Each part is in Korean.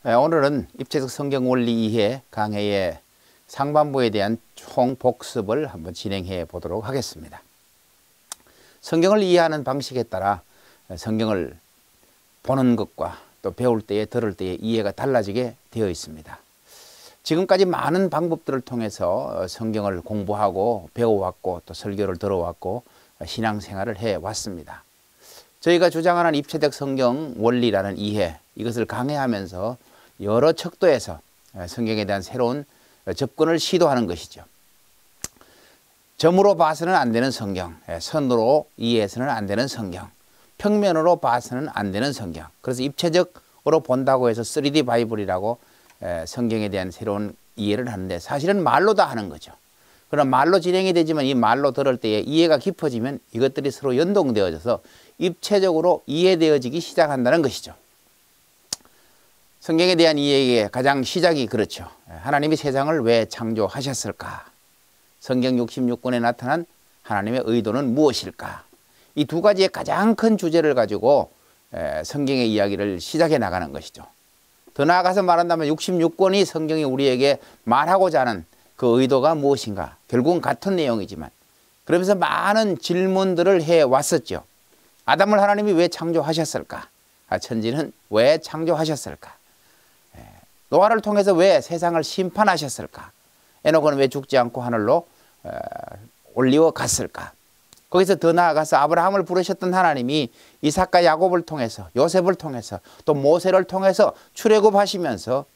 오늘은 입체적 성경 원리 이해 강해의 상반부에 대한 총 복습을 한번 진행해 보도록 하겠습니다. 성경을 이해하는 방식에 따라 성경을 보는 것과 또 배울 때에 들을 때에 이해가 달라지게 되어 있습니다. 지금까지 많은 방법들을 통해서 성경을 공부하고 배워왔고 또 설교를 들어왔고 신앙생활을 해왔습니다. 저희가 주장하는 입체적 성경 원리라는 이해, 이것을 강해하면서 여러 척도에서 성경에 대한 새로운 접근을 시도하는 것이죠. 점으로 봐서는 안 되는 성경, 선으로 이해해서는 안 되는 성경, 평면으로 봐서는 안 되는 성경. 그래서 입체적으로 본다고 해서 3D 바이블이라고 성경에 대한 새로운 이해를 하는데 사실은 말로 다 하는 거죠. 그럼 말로 진행이 되지만 이 말로 들을 때에 이해가 깊어지면 이것들이 서로 연동되어져서 입체적으로 이해되어지기 시작한다는 것이죠. 성경에 대한 이해의 가장 시작이 그렇죠. 하나님이 세상을 왜 창조하셨을까? 성경 66권에 나타난 하나님의 의도는 무엇일까? 이 두 가지의 가장 큰 주제를 가지고 성경의 이야기를 시작해 나가는 것이죠. 더 나아가서 말한다면 66권이 성경이 우리에게 말하고자 하는 그 의도가 무엇인가? 결국은 같은 내용이지만 그러면서 많은 질문들을 해왔었죠. 아담을 하나님이 왜 창조하셨을까? 천지는 왜 창조하셨을까? 노아를 통해서 왜 세상을 심판하셨을까? 에녹은 왜 죽지 않고 하늘로 올리워 갔을까? 거기서 더 나아가서 아브라함을 부르셨던 하나님이 이삭과 야곱을 통해서 요셉을 통해서 또 모세를 통해서 출애굽하시면서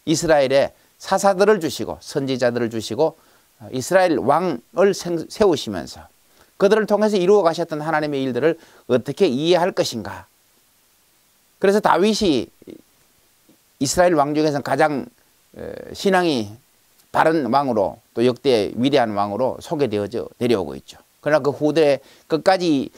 이스라엘에 사사들을 주시고 선지자들을 주시고 이스라엘 왕을 세우시면서 그들을 통해서 이루어 가셨던 하나님의 일들을 어떻게 이해할 것인가? 그래서 다윗이 이스라엘 왕 중에서는 가장 신앙이 바른 왕으로 또 역대 위대한 왕으로 소개되어져 내려오고 있죠. 그러나 그 후대 끝까지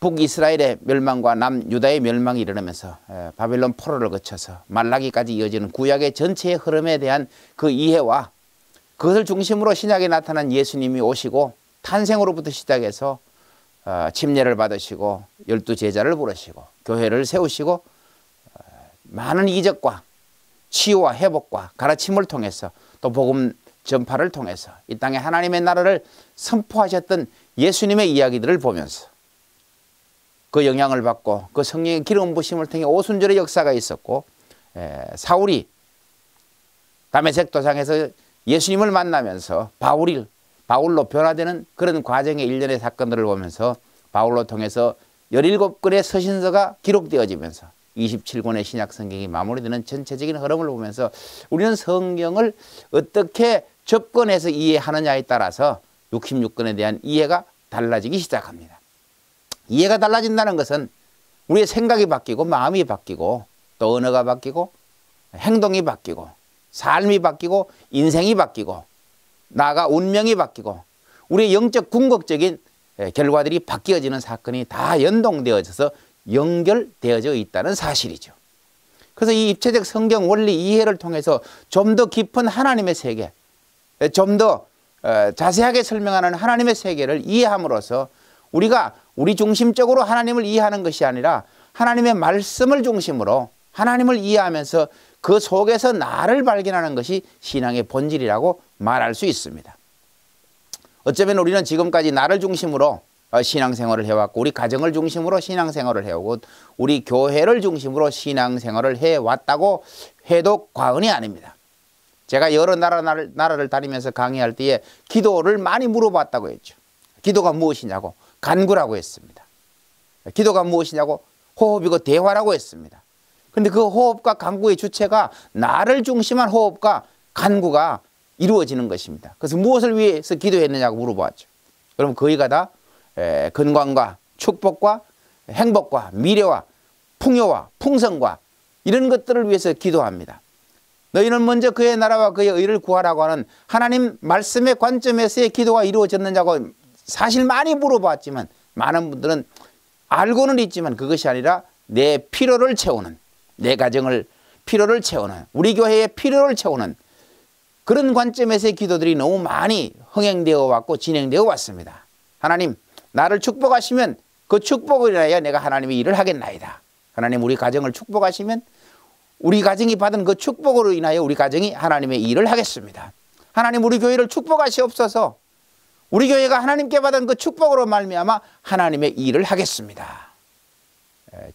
북이스라엘의 멸망과 남유다의 멸망이 일어나면서 바벨론 포로를 거쳐서 말라기까지 이어지는 구약의 전체의 흐름에 대한 그 이해와 그것을 중심으로 신약에 나타난 예수님이 오시고 탄생으로부터 시작해서 침례를 받으시고 12제자를 부르시고 교회를 세우시고 많은 이적과 치유와 회복과 가르침을 통해서 또 복음 전파를 통해서 이 땅에 하나님의 나라를 선포하셨던 예수님의 이야기들을 보면서 그 영향을 받고 그 성령의 기름 부심을 통해 오순절의 역사가 있었고 사울이 다메섹 도상에서 예수님을 만나면서 바울로 변화되는 그런 과정의 일련의 사건들을 보면서 바울로 통해서 17권의 서신서가 기록되어지면서 27권의 신약 성경이 마무리되는 전체적인 흐름을 보면서 우리는 성경을 어떻게 접근해서 이해하느냐에 따라서 66권에 대한 이해가 달라지기 시작합니다. 이해가 달라진다는 것은 우리의 생각이 바뀌고 마음이 바뀌고 또 언어가 바뀌고 행동이 바뀌고 삶이 바뀌고 인생이 바뀌고 나아가 운명이 바뀌고 우리의 영적 궁극적인 결과들이 바뀌어지는 사건이 다 연동되어져서 연결되어져 있다는 사실이죠. 그래서 이 입체적 성경 원리 이해를 통해서 좀 더 깊은 하나님의 세계, 좀 더 자세하게 설명하는 하나님의 세계를 이해함으로써 우리가 우리 중심적으로 하나님을 이해하는 것이 아니라 하나님의 말씀을 중심으로 하나님을 이해하면서 그 속에서 나를 발견하는 것이 신앙의 본질이라고 말할 수 있습니다. 어쩌면 우리는 지금까지 나를 중심으로 신앙생활을 해왔고 우리 가정을 중심으로 신앙생활을 해오고 우리 교회를 중심으로 신앙생활을 해왔다고 해도 과언이 아닙니다. 제가 여러 나라를 다니면서 강의할 때에 기도를 많이 물어봤다고 했죠. 기도가 무엇이냐고 간구라고 했습니다. 기도가 무엇이냐고 호흡이고 대화라고 했습니다. 그런데 그 호흡과 간구의 주체가 나를 중심한 호흡과 간구가 이루어지는 것입니다. 그래서 무엇을 위해서 기도했느냐고 물어봤죠. 그럼 거의가 다 건강과 축복과 행복과 미래와 풍요와 풍성과 이런 것들을 위해서 기도합니다. 너희는 먼저 그의 나라와 그의 의를 구하라고 하는 하나님 말씀의 관점에서의 기도가 이루어졌느냐고 사실 많이 물어봤지만 많은 분들은 알고는 있지만 그것이 아니라 내 필요를 채우는 내 가정을 필요를 채우는 우리 교회의 필요를 채우는 그런 관점에서의 기도들이 너무 많이 흥행되어 왔고 진행되어 왔습니다. 하나님 나를 축복하시면 그 축복을 인하여 내가 하나님의 일을 하겠나이다. 하나님 우리 가정을 축복하시면 우리 가정이 받은 그 축복으로 인하여 우리 가정이 하나님의 일을 하겠습니다. 하나님 우리 교회를 축복하시옵소서. 우리 교회가 하나님께 받은 그 축복으로 말미암아 하나님의 일을 하겠습니다.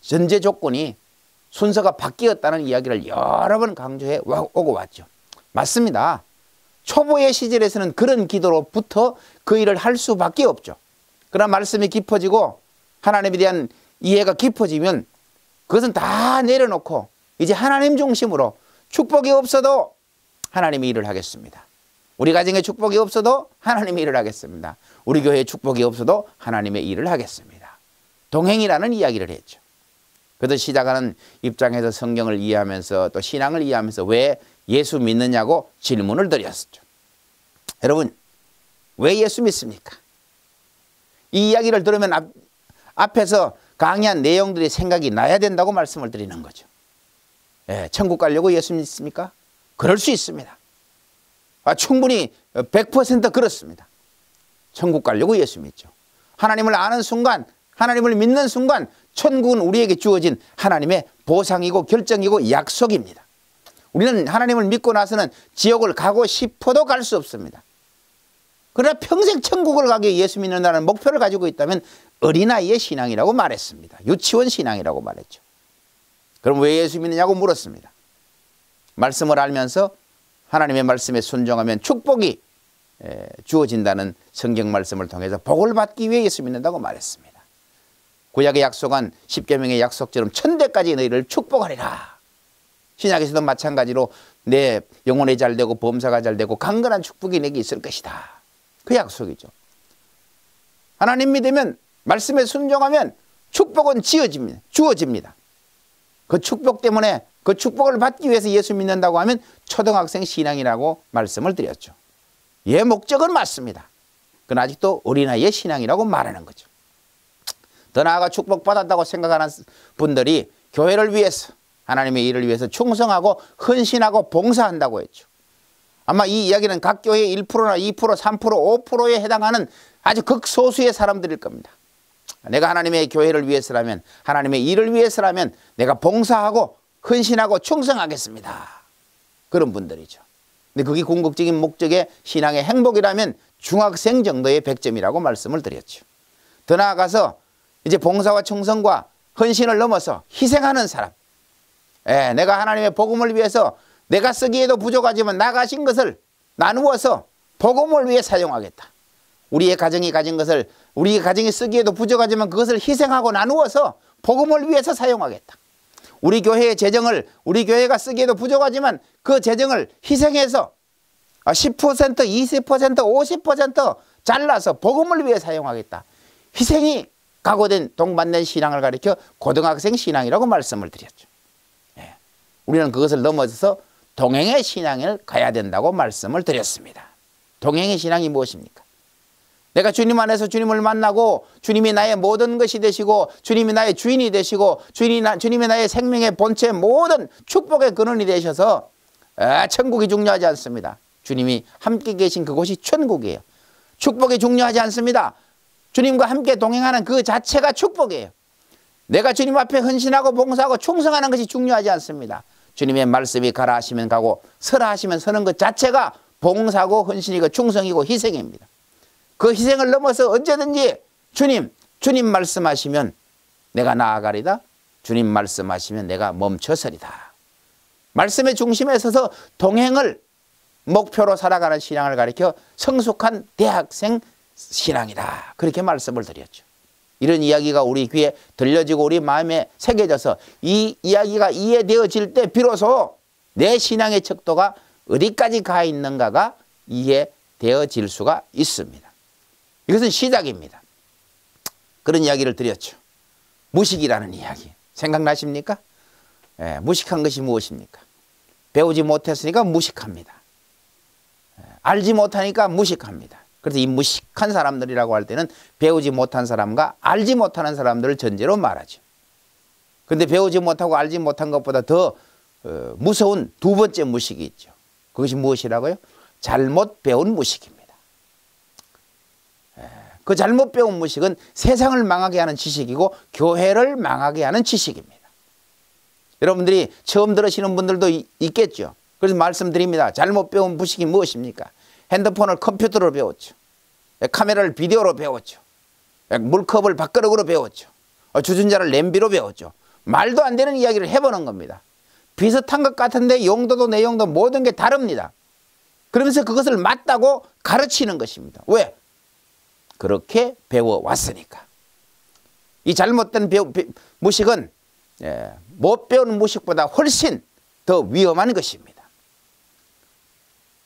전제 조건이 순서가 바뀌었다는 이야기를 여러 번 강조해 오고 왔죠. 맞습니다. 초보의 시절에서는 그런 기도로부터 그 일을 할 수밖에 없죠. 그러나 말씀이 깊어지고 하나님에 대한 이해가 깊어지면 그것은 다 내려놓고 이제 하나님 중심으로 축복이 없어도 하나님의 일을 하겠습니다. 우리 가정에 축복이 없어도 하나님의 일을 하겠습니다. 우리 교회에 축복이 없어도 하나님의 일을 하겠습니다. 동행이라는 이야기를 했죠. 그래서 시작하는 입장에서 성경을 이해하면서 또 신앙을 이해하면서 왜 예수 믿느냐고 질문을 드렸었죠. 여러분, 왜 예수 믿습니까? 이 이야기를 들으면 앞에서 강의한 내용들이 생각이 나야 된다고 말씀을 드리는 거죠. 천국 가려고 예수 믿습니까? 그럴 수 있습니다. 충분히 100% 그렇습니다. 천국 가려고 예수 믿죠. 하나님을 아는 순간, 하나님을 믿는 순간 천국은 우리에게 주어진 하나님의 보상이고 결정이고 약속입니다. 우리는 하나님을 믿고 나서는 지옥을 가고 싶어도 갈 수 없습니다. 그러나 평생 천국을 가기 위해 예수 믿는다는 목표를 가지고 있다면 어린아이의 신앙이라고 말했습니다. 유치원 신앙이라고 말했죠. 그럼 왜 예수 믿느냐고 물었습니다. 말씀을 알면서 하나님의 말씀에 순종하면 축복이 주어진다는 성경 말씀을 통해서 복을 받기 위해 예수 믿는다고 말했습니다. 구약의 약속한 십계명의 약속처럼 천대까지 너희를 축복하리라. 신약에서도 마찬가지로 내 영혼이 잘되고 범사가 잘되고 강건한 축복이 내게 있을 것이다. 그 약속이죠. 하나님 믿으면 말씀에 순종하면 축복은 주어집니다. 그 축복 때문에 그 축복을 받기 위해서 예수 믿는다고 하면 초등학생 신앙이라고 말씀을 드렸죠. 예, 목적은 맞습니다. 그건 아직도 어린아이의 신앙이라고 말하는 거죠. 더 나아가 축복받았다고 생각하는 분들이 교회를 위해서 하나님의 일을 위해서 충성하고 헌신하고 봉사한다고 했죠. 아마 이 이야기는 각 교회의 1%나 2%, 3%, 5%에 해당하는 아주 극소수의 사람들일 겁니다. 내가 하나님의 교회를 위해서라면, 하나님의 일을 위해서라면 내가 봉사하고 헌신하고 충성하겠습니다. 그런 분들이죠. 근데 그게 궁극적인 목적의 신앙의 행복이라면 중학생 정도의 100점이라고 말씀을 드렸죠. 더 나아가서 이제 봉사와 충성과 헌신을 넘어서 희생하는 사람. 내가 하나님의 복음을 위해서 내가 쓰기에도 부족하지만 나가신 것을 나누어서 복음을 위해 사용하겠다. 우리의 가정이 가진 것을 우리 가정이 쓰기에도 부족하지만 그것을 희생하고 나누어서 복음을 위해서 사용하겠다. 우리 교회의 재정을 우리 교회가 쓰기에도 부족하지만 그 재정을 희생해서 10%, 20%, 50% 잘라서 복음을 위해 사용하겠다. 희생이 각오된 동반된 신앙을 가리켜 고등학생 신앙이라고 말씀을 드렸죠. 우리는 그것을 넘어서서 동행의 신앙을 가야 된다고 말씀을 드렸습니다. 동행의 신앙이 무엇입니까? 내가 주님 안에서 주님을 만나고 주님이 나의 모든 것이 되시고 주님이 나의 주인이 되시고 주님이 나의 생명의 본체 모든 축복의 근원이 되셔서 천국이 중요하지 않습니다. 주님이 함께 계신 그곳이 천국이에요. 축복이 중요하지 않습니다. 주님과 함께 동행하는 그 자체가 축복이에요. 내가 주님 앞에 헌신하고 봉사하고 충성하는 것이 중요하지 않습니다. 주님의 말씀이 가라 하시면 가고 서라 하시면 서는 것 자체가 봉사고 헌신이고 충성이고 희생입니다. 그 희생을 넘어서 언제든지 주님 말씀하시면 내가 나아가리다. 주님 말씀하시면 내가 멈춰서리다. 말씀의 중심에 서서 동행을 목표로 살아가는 신앙을 가리켜 성숙한 대학생 신앙이다. 그렇게 말씀을 드렸죠. 이런 이야기가 우리 귀에 들려지고 우리 마음에 새겨져서 이 이야기가 이해되어질 때 비로소 내 신앙의 척도가 어디까지 가 있는가가 이해되어질 수가 있습니다. 이것은 시작입니다. 그런 이야기를 드렸죠. 무식이라는 이야기 생각나십니까? 무식한 것이 무엇입니까? 배우지 못했으니까 무식합니다. 알지 못하니까 무식합니다. 그래서 이 무식한 사람들이라고 할 때는 배우지 못한 사람과 알지 못하는 사람들을 전제로 말하죠. 그런데 배우지 못하고 알지 못한 것보다 더 무서운 두 번째 무식이 있죠. 그것이 무엇이라고요? 잘못 배운 무식입니다. 그 잘못 배운 무식은 세상을 망하게 하는 지식이고 교회를 망하게 하는 지식입니다. 여러분들이 처음 들으시는 분들도 있겠죠. 그래서 말씀드립니다. 잘못 배운 무식이 무엇입니까? 핸드폰을 컴퓨터로 배웠죠. 카메라를 비디오로 배웠죠. 물컵을 밥그릇으로 배웠죠. 주전자를 냄비로 배웠죠. 말도 안 되는 이야기를 해보는 겁니다. 비슷한 것 같은데 용도도 내용도 모든 게 다릅니다. 그러면서 그것을 맞다고 가르치는 것입니다. 왜? 그렇게 배워왔으니까. 이 잘못된 무식은 못 배우는 무식보다 훨씬 더 위험한 것입니다.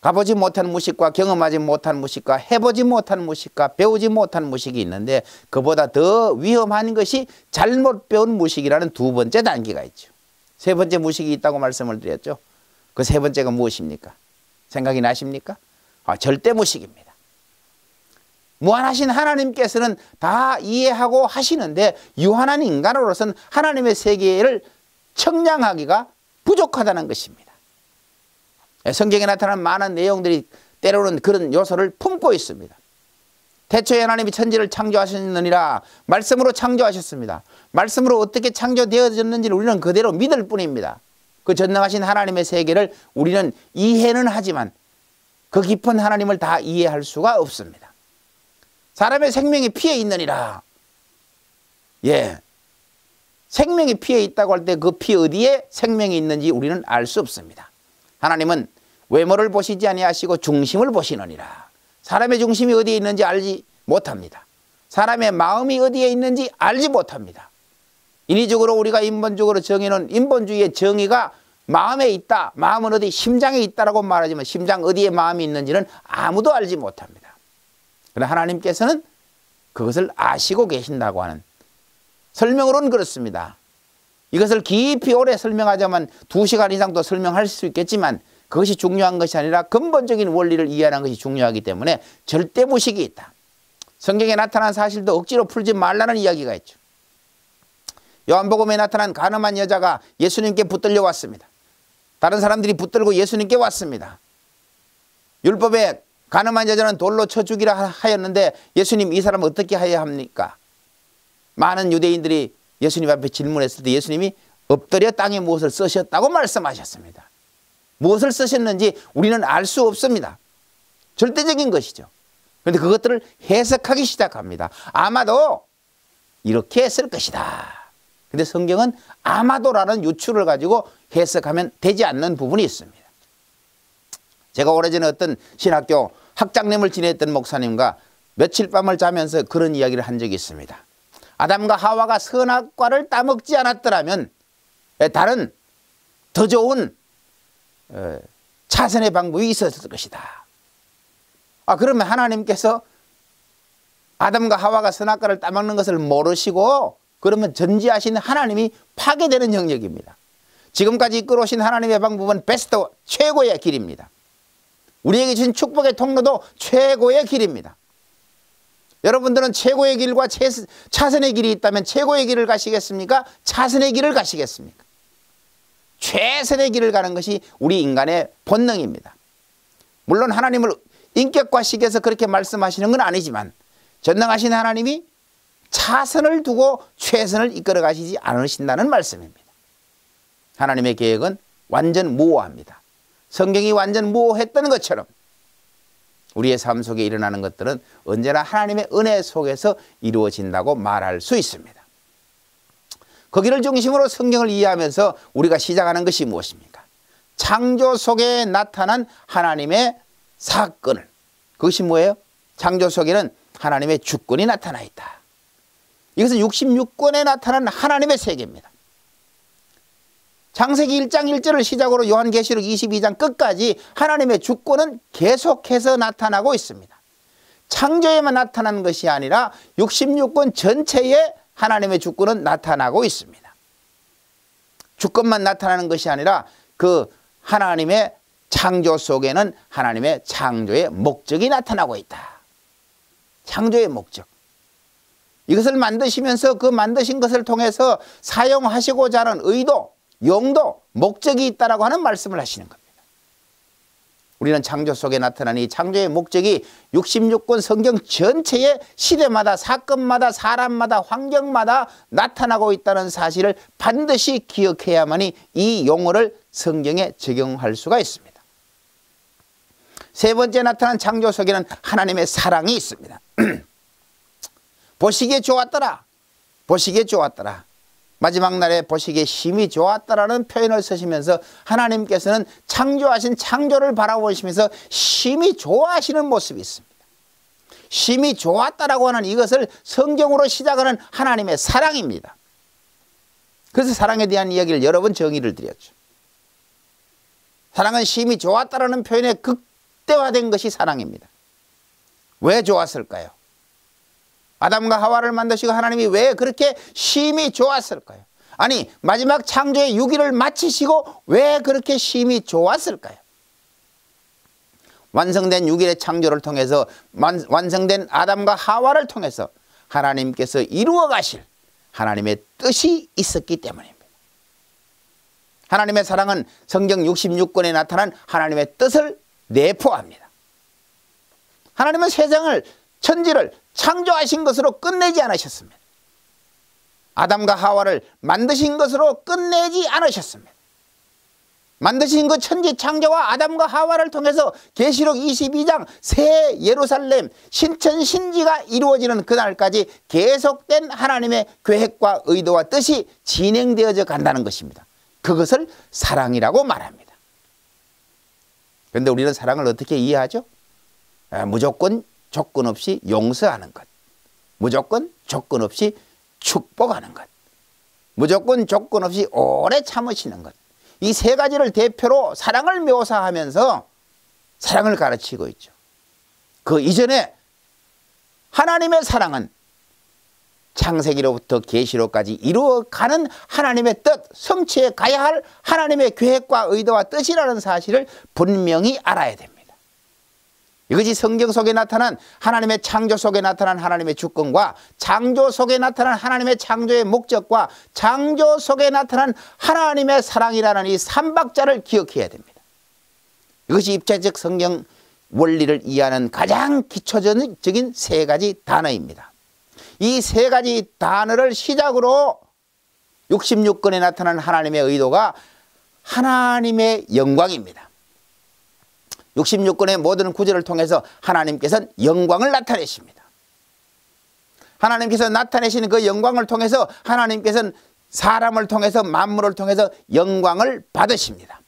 가보지 못한 무식과 경험하지 못한 무식과 해보지 못한 무식과 배우지 못한 무식이 있는데 그보다 더 위험한 것이 잘못 배운 무식이라는 두 번째 단계가 있죠. 세 번째 무식이 있다고 말씀을 드렸죠. 그 세 번째가 무엇입니까? 생각이 나십니까? 절대 무식입니다. 무한하신 하나님께서는 다 이해하고 하시는데 유한한 인간으로서는 하나님의 세계를 청량하기가 부족하다는 것입니다. 성경에 나타난 많은 내용들이 때로는 그런 요소를 품고 있습니다. 태초에 하나님이 천지를 창조하셨느니라 말씀으로 창조하셨습니다. 말씀으로 어떻게 창조되어졌는지를 우리는 그대로 믿을 뿐입니다. 그 전능하신 하나님의 세계를 우리는 이해는 하지만 그 깊은 하나님을 다 이해할 수가 없습니다. 사람의 생명이 피에 있느니라. 생명이 피에 있다고 할 때 그 피 어디에 생명이 있는지 우리는 알 수 없습니다. 하나님은 외모를 보시지 아니하시고 중심을 보시느니라. 사람의 중심이 어디에 있는지 알지 못합니다. 사람의 마음이 어디에 있는지 알지 못합니다. 인위적으로 우리가 인본적으로 정의는 인본주의의 정의가 마음에 있다. 마음은 어디 심장에 있다라고 말하지만 심장 어디에 마음이 있는지는 아무도 알지 못합니다. 그러나 하나님께서는 그것을 아시고 계신다고 하는 설명으로는 그렇습니다. 이것을 깊이 오래 설명하자면 2시간 이상도 설명할 수 있겠지만 그것이 중요한 것이 아니라 근본적인 원리를 이해하는 것이 중요하기 때문에 절대 무식이 있다. 성경에 나타난 사실도 억지로 풀지 말라는 이야기가 있죠. 요한복음에 나타난 가늠한 여자가 예수님께 붙들려 왔습니다. 다른 사람들이 붙들고 예수님께 왔습니다. 율법에 가늠한 여자는 돌로 쳐 죽이라 하였는데 예수님 이 사람 어떻게 해야 합니까? 많은 유대인들이 예수님 앞에 질문했을 때 예수님이 엎드려 땅에 무엇을 쓰셨다고 말씀하셨습니다. 무엇을 쓰셨는지 우리는 알 수 없습니다. 절대적인 것이죠. 그런데 그것들을 해석하기 시작합니다. 아마도 이렇게 쓸 것이다. 그런데 성경은 아마도라는 유추를 가지고 해석하면 되지 않는 부분이 있습니다. 제가 오래전에 어떤 신학교 학장님을 지냈던 목사님과 며칠 밤을 자면서 그런 이야기를 한 적이 있습니다. 아담과 하와가 선악과를 따먹지 않았더라면 다른 더 좋은 차선의 방법이 있었을 것이다. 그러면 하나님께서 아담과 하와가 선악과를 따먹는 것을 모르시고 그러면 전지하신 하나님이 파괴되는 영역입니다. 지금까지 이끌어오신 하나님의 방법은 베스트, 최고의 길입니다. 우리에게 주신 축복의 통로도 최고의 길입니다. 여러분들은 최고의 길과 차선의 길이 있다면 최고의 길을 가시겠습니까? 차선의 길을 가시겠습니까? 최선의 길을 가는 것이 우리 인간의 본능입니다. 물론 하나님을 인격과식에서 그렇게 말씀하시는 건 아니지만 전능하신 하나님이 차선을 두고 최선을 이끌어 가시지 않으신다는 말씀입니다. 하나님의 계획은 완전 무오합니다. 성경이 완전 무오했던 것처럼 우리의 삶 속에 일어나는 것들은 언제나 하나님의 은혜 속에서 이루어진다고 말할 수 있습니다. 거기를 중심으로 성경을 이해하면서 우리가 시작하는 것이 무엇입니까? 창조 속에 나타난 하나님의 사건을, 그것이 뭐예요? 창조 속에는 하나님의 주권이 나타나 있다. 이것은 66권에 나타난 하나님의 세계입니다. 창세기 1장 1절을 시작으로 요한계시록 22장 끝까지 하나님의 주권은 계속해서 나타나고 있습니다. 창조에만 나타나는 것이 아니라 66권 전체에 하나님의 주권은 나타나고 있습니다. 주권만 나타나는 것이 아니라 그 하나님의 창조 속에는 하나님의 창조의 목적이 나타나고 있다. 창조의 목적. 이것을 만드시면서 그 만드신 것을 통해서 사용하시고자 하는 의도, 용도, 목적이 있다라고 하는 말씀을 하시는 겁니다. 우리는 창조 속에 나타난 이 창조의 목적이 66권 성경 전체의 시대마다 사건마다 사람마다 환경마다 나타나고 있다는 사실을 반드시 기억해야만이 이 용어를 성경에 적용할 수가 있습니다. 세 번째 나타난 창조 속에는 하나님의 사랑이 있습니다. 보시기에 좋았더라. 보시기에 좋았더라. 마지막 날에 보시기에 심히 좋았다라는 표현을 쓰시면서 하나님께서는 창조하신 창조를 바라보시면서 심히 좋아하시는 모습이 있습니다. 심히 좋았다라고 하는 이것을 성경으로 시작하는 하나님의 사랑입니다. 그래서 사랑에 대한 이야기를 여러 번 정의를 드렸죠. 사랑은 심히 좋았다라는 표현에 극대화된 것이 사랑입니다. 왜 좋았을까요? 아담과 하와를 만드시고 하나님이 왜 그렇게 심히 좋았을까요? 아니, 마지막 창조의 6일을 마치시고 왜 그렇게 심히 좋았을까요? 완성된 6일의 창조를 통해서 완성된 아담과 하와를 통해서 하나님께서 이루어 가실 하나님의 뜻이 있었기 때문입니다. 하나님의 사랑은 성경 66권에 나타난 하나님의 뜻을 내포합니다. 하나님은 세상을, 천지를 창조하신 것으로 끝내지 않으셨습니다. 아담과 하와를 만드신 것으로 끝내지 않으셨습니다. 만드신 그 천지 창조와 아담과 하와를 통해서 계시록 22장 새 예루살렘 신천 신지가 이루어지는 그날까지 계속된 하나님의 계획과 의도와 뜻이 진행되어져 간다는 것입니다. 그것을 사랑이라고 말합니다. 그런데 우리는 사랑을 어떻게 이해하죠? 무조건 조건 없이 용서하는 것, 무조건 조건 없이 축복하는 것, 무조건 조건 없이 오래 참으시는 것, 이 세 가지를 대표로 사랑을 묘사하면서 사랑을 가르치고 있죠. 그 이전에 하나님의 사랑은 창세기로부터 계시로까지 이루어가는 하나님의 뜻, 성취해 가야 할 하나님의 계획과 의도와 뜻이라는 사실을 분명히 알아야 됩니다. 이것이 성경 속에 나타난 하나님의 창조 속에 나타난 하나님의 주권과 창조 속에 나타난 하나님의 창조의 목적과 창조 속에 나타난 하나님의 사랑이라는 이 삼박자를 기억해야 됩니다. 이것이 입체적 성경 원리를 이해하는 가장 기초적인 세 가지 단어입니다. 이 세 가지 단어를 시작으로 66권에 나타난 하나님의 의도가 하나님의 영광입니다. 66권의 모든 구절을 통해서 하나님께서는 영광을 나타내십니다. 하나님께서 나타내시는 그 영광을 통해서 하나님께서는 사람을 통해서 만물을 통해서 영광을 받으십니다.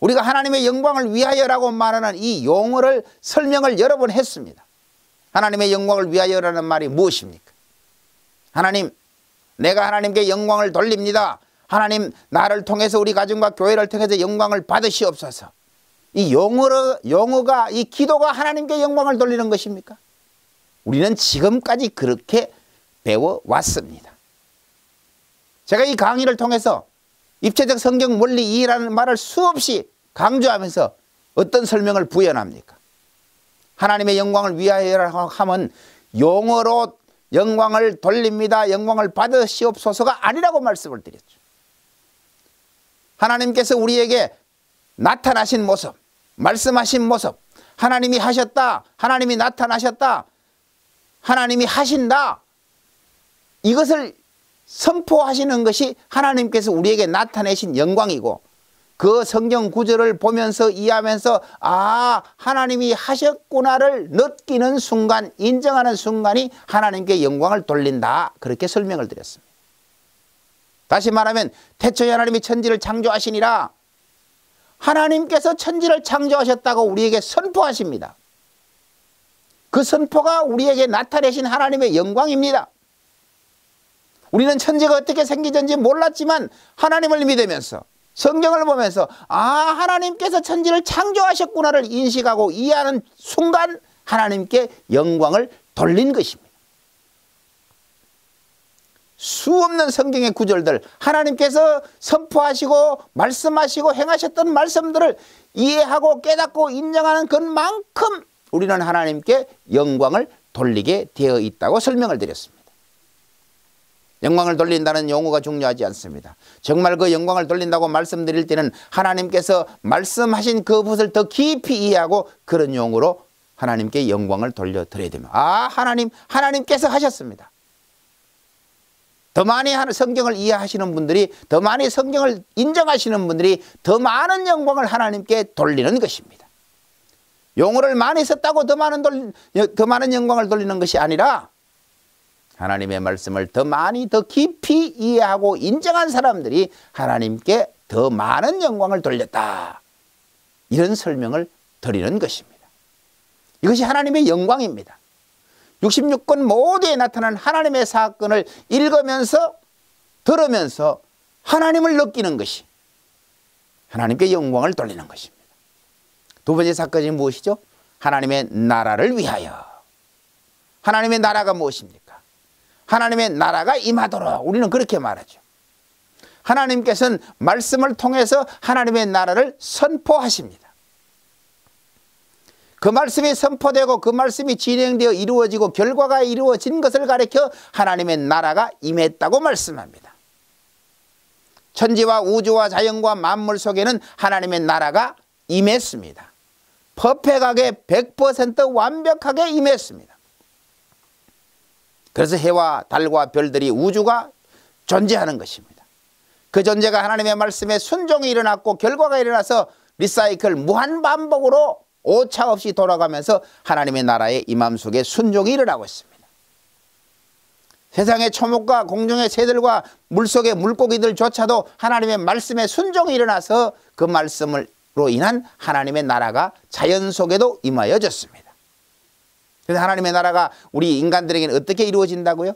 우리가 하나님의 영광을 위하여라고 말하는 이 용어를 설명을 여러 번 했습니다. 하나님의 영광을 위하여라는 말이 무엇입니까? 하나님, 내가 하나님께 영광을 돌립니다. 하나님, 나를 통해서 우리 가정과 교회를 통해서 영광을 받으시옵소서. 이 용어가, 이 기도가 하나님께 영광을 돌리는 것입니까? 우리는 지금까지 그렇게 배워왔습니다. 제가 이 강의를 통해서 입체적 성경 원리 이해라는 말을 수없이 강조하면서 어떤 설명을 부연합니까? 하나님의 영광을 위하여라고 하면 용어로 영광을 돌립니다, 영광을 받으시옵소서가 아니라고 말씀을 드렸죠. 하나님께서 우리에게 나타나신 모습, 말씀하신 모습, 하나님이 하셨다, 하나님이 나타나셨다, 하나님이 하신다, 이것을 선포하시는 것이 하나님께서 우리에게 나타내신 영광이고, 그 성경 구절을 보면서 이해하면서 아, 하나님이 하셨구나를 느끼는 순간, 인정하는 순간이 하나님께 영광을 돌린다, 그렇게 설명을 드렸습니다. 다시 말하면 태초에 하나님이 천지를 창조하시니라, 하나님께서 천지를 창조하셨다고 우리에게 선포하십니다. 그 선포가 우리에게 나타내신 하나님의 영광입니다. 우리는 천지가 어떻게 생기는지 몰랐지만 하나님을 믿으면서 성경을 보면서 아, 하나님께서 천지를 창조하셨구나를 인식하고 이해하는 순간 하나님께 영광을 돌린 것입니다. 수없는 성경의 구절들, 하나님께서 선포하시고 말씀하시고 행하셨던 말씀들을 이해하고 깨닫고 인정하는 것만큼 우리는 하나님께 영광을 돌리게 되어 있다고 설명을 드렸습니다. 영광을 돌린다는 용어가 중요하지 않습니다. 정말 그 영광을 돌린다고 말씀드릴 때는 하나님께서 말씀하신 그것을 더 깊이 이해하고 그런 용어로 하나님께 영광을 돌려드려야 됩니다. 아, 하나님께서 하셨습니다. 더 많이 성경을 이해하시는 분들이, 더 많이 성경을 인정하시는 분들이 더 많은 영광을 하나님께 돌리는 것입니다. 용어를 많이 썼다고 더 많은 영광을 돌리는 것이 아니라 하나님의 말씀을 더 많이 더 깊이 이해하고 인정한 사람들이 하나님께 더 많은 영광을 돌렸다, 이런 설명을 드리는 것입니다. 이것이 하나님의 영광입니다. 66권 모두에 나타난 하나님의 사건을 읽으면서 들으면서 하나님을 느끼는 것이 하나님께 영광을 돌리는 것입니다. 두 번째 사건이 무엇이죠? 하나님의 나라를 위하여. 하나님의 나라가 무엇입니까? 하나님의 나라가 임하도록, 우리는 그렇게 말하죠. 하나님께서는 말씀을 통해서 하나님의 나라를 선포하십니다. 그 말씀이 선포되고 그 말씀이 진행되어 이루어지고 결과가 이루어진 것을 가리켜 하나님의 나라가 임했다고 말씀합니다. 천지와 우주와 자연과 만물 속에는 하나님의 나라가 임했습니다. 퍼펙하게 100% 완벽하게 임했습니다. 그래서 해와 달과 별들이, 우주가 존재하는 것입니다. 그 존재가 하나님의 말씀에 순종이 일어났고 결과가 일어나서 리사이클 무한반복으로 오차 없이 돌아가면서 하나님의 나라의 임함 속에 순종이 일어나고 있습니다. 세상의 초목과 공중의 새들과 물속의 물고기들조차도 하나님의 말씀에 순종이 일어나서 그 말씀으로 인한 하나님의 나라가 자연 속에도 임하여졌습니다. 그래서 하나님의 나라가 우리 인간들에게는 어떻게 이루어진다고요?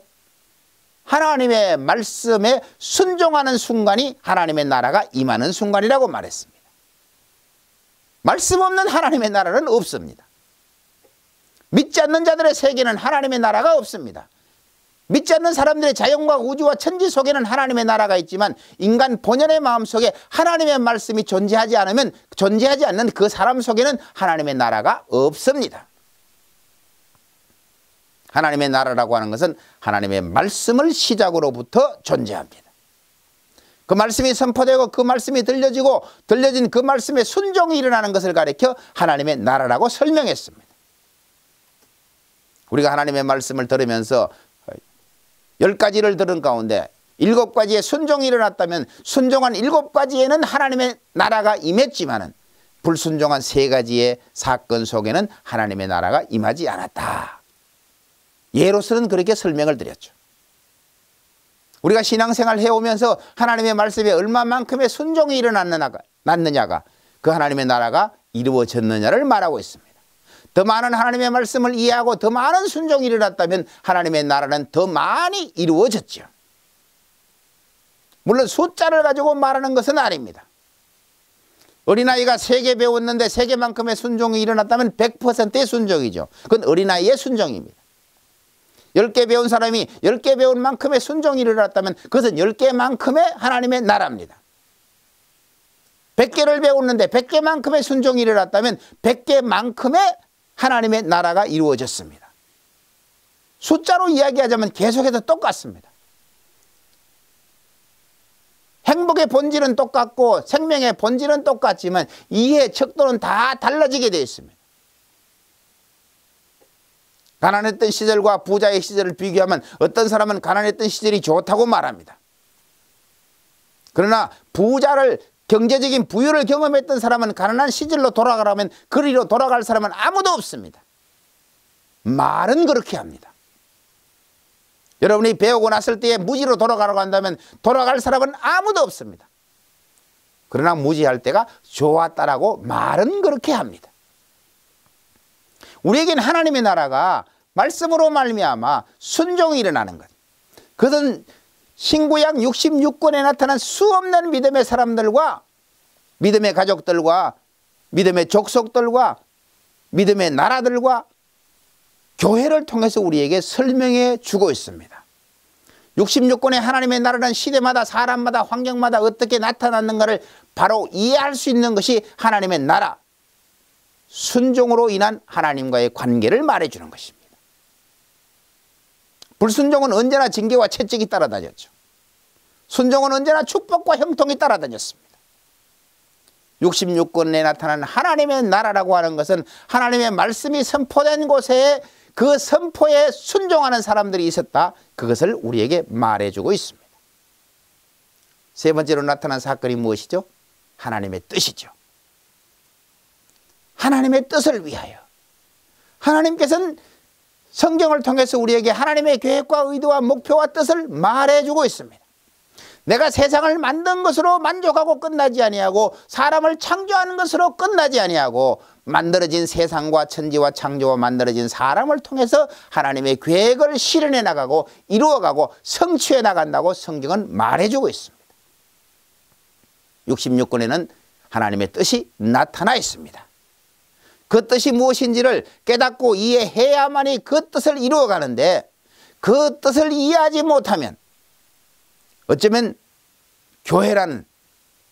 하나님의 말씀에 순종하는 순간이 하나님의 나라가 임하는 순간이라고 말했습니다. 말씀 없는 하나님의 나라는 없습니다. 믿지 않는 자들의 세계는 하나님의 나라가 없습니다. 믿지 않는 사람들의 자연과 우주와 천지 속에는 하나님의 나라가 있지만 인간 본연의 마음속에 하나님의 말씀이 존재하지 않는 그 사람 속에는 하나님의 나라가 없습니다. 하나님의 나라라고 하는 것은 하나님의 말씀을 시작으로부터 존재합니다. 그 말씀이 선포되고 그 말씀이 들려진 그 말씀에 순종이 일어나는 것을 가리켜 하나님의 나라라고 설명했습니다. 우리가 하나님의 말씀을 들으면서 10가지를 들은 가운데 7가지의 순종이 일어났다면 순종한 7가지에는 하나님의 나라가 임했지만은 불순종한 3가지의 사건 속에는 하나님의 나라가 임하지 않았다. 예로서는 그렇게 설명을 드렸죠. 우리가 신앙생활 해오면서 하나님의 말씀에 얼마만큼의 순종이 일어났느냐가 그 하나님의 나라가 이루어졌느냐를 말하고 있습니다. 더 많은 하나님의 말씀을 이해하고 더 많은 순종이 일어났다면 하나님의 나라는 더 많이 이루어졌죠. 물론 숫자를 가지고 말하는 것은 아닙니다. 어린아이가 3개 배웠는데 3개만큼의 순종이 일어났다면 100%의 순종이죠. 그건 어린아이의 순종입니다. 10개 배운 사람이 10개 배운 만큼의 순종이 일어났다면 그것은 10개만큼의 하나님의 나라입니다. 100개를 배웠는데 100개만큼의 순종이 일어났다면 100개만큼의 하나님의 나라가 이루어졌습니다. 숫자로 이야기하자면 계속해서 똑같습니다. 행복의 본질은 똑같고 생명의 본질은 똑같지만 이해의 척도는 다 달라지게 되어 있습니다. 가난했던 시절과 부자의 시절을 비교하면 어떤 사람은 가난했던 시절이 좋다고 말합니다. 그러나 경제적인 부유를 경험했던 사람은 가난한 시절로 돌아가라면 그리로 돌아갈 사람은 아무도 없습니다. 말은 그렇게 합니다. 여러분이 배우고 났을 때에 무지로 돌아가라고 한다면 돌아갈 사람은 아무도 없습니다. 그러나 무지할 때가 좋았다라고 말은 그렇게 합니다. 우리에겐 하나님의 나라가 말씀으로 말미암아 순종이 일어나는 것. 그것은 신구약 66권에 나타난 수없는 믿음의 사람들과 믿음의 가족들과 믿음의 족속들과 믿음의 나라들과 교회를 통해서 우리에게 설명해 주고 있습니다. 66권의 하나님의 나라는 시대마다 사람마다 환경마다 어떻게 나타났는가를 바로 이해할 수 있는 것이 하나님의 나라, 순종으로 인한 하나님과의 관계를 말해주는 것입니다. 불순종은 언제나 징계와 채찍이 따라다녔죠. 순종은 언제나 축복과 형통이 따라다녔습니다. 66권에 나타난 하나님의 나라라고 하는 것은 하나님의 말씀이 선포된 곳에 그 선포에 순종하는 사람들이 있었다. 그것을 우리에게 말해주고 있습니다. 세 번째로 나타난 사건이 무엇이죠? 하나님의 뜻이죠. 하나님의 뜻을 위하여 하나님께서는 성경을 통해서 우리에게 하나님의 계획과 의도와 목표와 뜻을 말해주고 있습니다. 내가 세상을 만든 것으로 만족하고 끝나지 아니하고 사람을 창조하는 것으로 끝나지 아니하고 만들어진 세상과 천지와 창조와 만들어진 사람을 통해서 하나님의 계획을 실현해 나가고 이루어가고 성취해 나간다고 성경은 말해주고 있습니다. 66권에는 하나님의 뜻이 나타나 있습니다. 그 뜻이 무엇인지를 깨닫고 이해해야만이 그 뜻을 이루어가는데 그 뜻을 이해하지 못하면 어쩌면 교회라는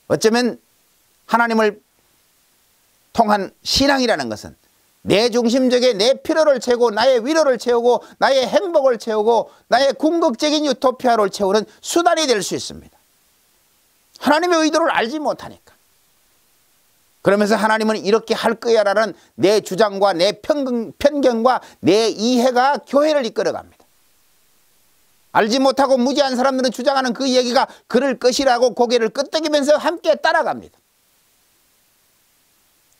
어쩌면 하나님을 통한 신앙이라는 것은 내 중심적인 내 필요를 채우고 나의 위로를 채우고 나의 행복을 채우고 나의 궁극적인 유토피아를 채우는 수단이 될 수 있습니다. 하나님의 의도를 알지 못하니까. 그러면서 하나님은 이렇게 할 거야 라는 내 주장과 내 편견과 내 이해가 교회를 이끌어갑니다. 알지 못하고 무지한 사람들은 주장하는 그 얘기가 그럴 것이라고 고개를 끄덕이면서 함께 따라갑니다.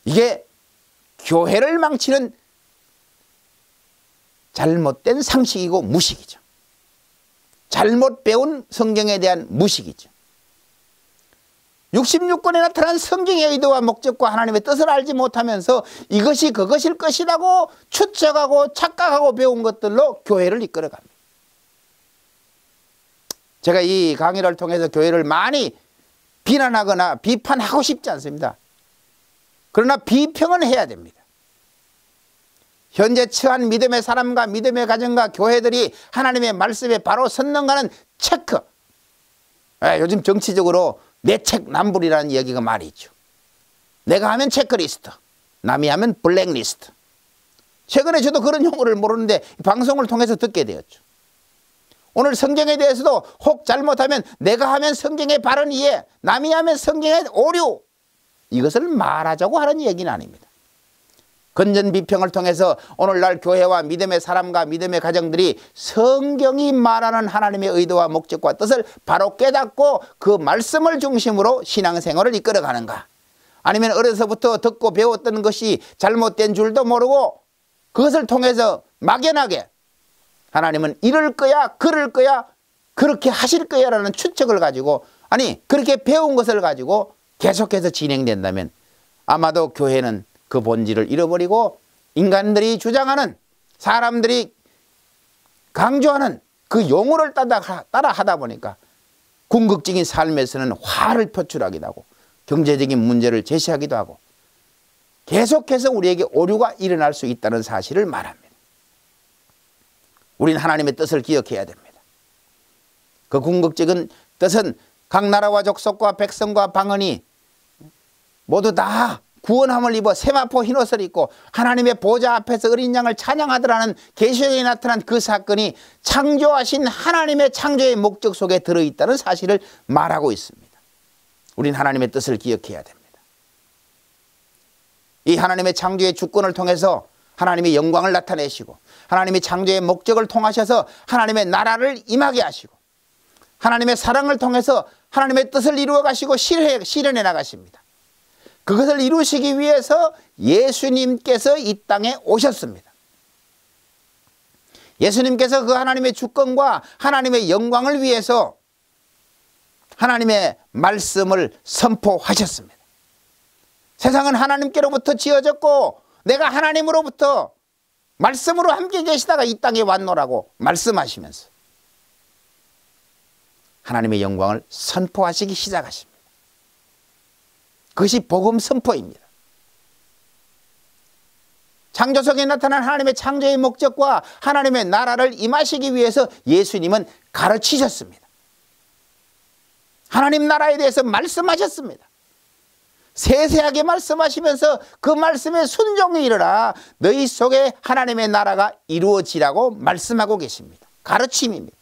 이게 교회를 망치는 잘못된 상식이고 무식이죠. 잘못 배운 성경에 대한 무식이죠. 66권에 나타난 성경의 의도와 목적과 하나님의 뜻을 알지 못하면서 이것이 그것일 것이라고 추측하고 착각하고 배운 것들로 교회를 이끌어갑니다. 제가 이 강의를 통해서 교회를 많이 비난하거나 비판하고 싶지 않습니다. 그러나 비평은 해야 됩니다. 현재 처한 믿음의 사람과 믿음의 가정과 교회들이 하나님의 말씀에 바로 섰는가는 체크. 요즘 정치적으로 내책남불이라는 얘기가 많이 있죠. 내가 하면 체크리스트, 남이 하면 블랙리스트. 최근에 저도 그런 용어를 모르는데 방송을 통해서 듣게 되었죠. 오늘 성경에 대해서도 혹 잘못하면 내가 하면 성경의 바른 이해, 남이 하면 성경의 오류, 이것을 말하자고 하는 얘기는 아닙니다. 건전 비평을 통해서 오늘날 교회와 믿음의 사람과 믿음의 가정들이 성경이 말하는 하나님의 의도와 목적과 뜻을 바로 깨닫고 그 말씀을 중심으로 신앙생활을 이끌어가는가, 아니면 어려서부터 듣고 배웠던 것이 잘못된 줄도 모르고 그것을 통해서 막연하게 하나님은 이럴 거야, 그럴 거야, 그렇게 하실 거야 라는 추측을 가지고, 아니 그렇게 배운 것을 가지고 계속해서 진행된다면 아마도 교회는 그 본질을 잃어버리고 인간들이 주장하는, 사람들이 강조하는 그 용어를 따라 하다 보니까 궁극적인 삶에서는 화를 표출하기도 하고 경제적인 문제를 제시하기도 하고 계속해서 우리에게 오류가 일어날 수 있다는 사실을 말합니다. 우리는 하나님의 뜻을 기억해야 됩니다. 그 궁극적인 뜻은 각 나라와 족속과 백성과 방언이 모두 다 구원함을 입어 세마포 흰옷을 입고 하나님의 보좌 앞에서 어린 양을 찬양하더라는 계시록에 나타난 그 사건이 창조하신 하나님의 창조의 목적 속에 들어있다는 사실을 말하고 있습니다. 우린 하나님의 뜻을 기억해야 됩니다. 이 하나님의 창조의 주권을 통해서 하나님의 영광을 나타내시고 하나님의 창조의 목적을 통하셔서 하나님의 나라를 임하게 하시고 하나님의 사랑을 통해서 하나님의 뜻을 이루어 가시고 실현해 나가십니다. 그것을 이루시기 위해서 예수님께서 이 땅에 오셨습니다. 예수님께서 그 하나님의 주권과 하나님의 영광을 위해서 하나님의 말씀을 선포하셨습니다. 세상은 하나님께로부터 지어졌고 내가 하나님으로부터 말씀으로 함께 계시다가 이 땅에 왔노라고 말씀하시면서 하나님의 영광을 선포하시기 시작하십니다. 그것이 복음 선포입니다. 창조 속에 나타난 하나님의 창조의 목적과 하나님의 나라를 임하시기 위해서 예수님은 가르치셨습니다. 하나님 나라에 대해서 말씀하셨습니다. 세세하게 말씀하시면서 그 말씀에 순종이 일어나 너희 속에 하나님의 나라가 이루어지라고 말씀하고 계십니다. 가르침입니다.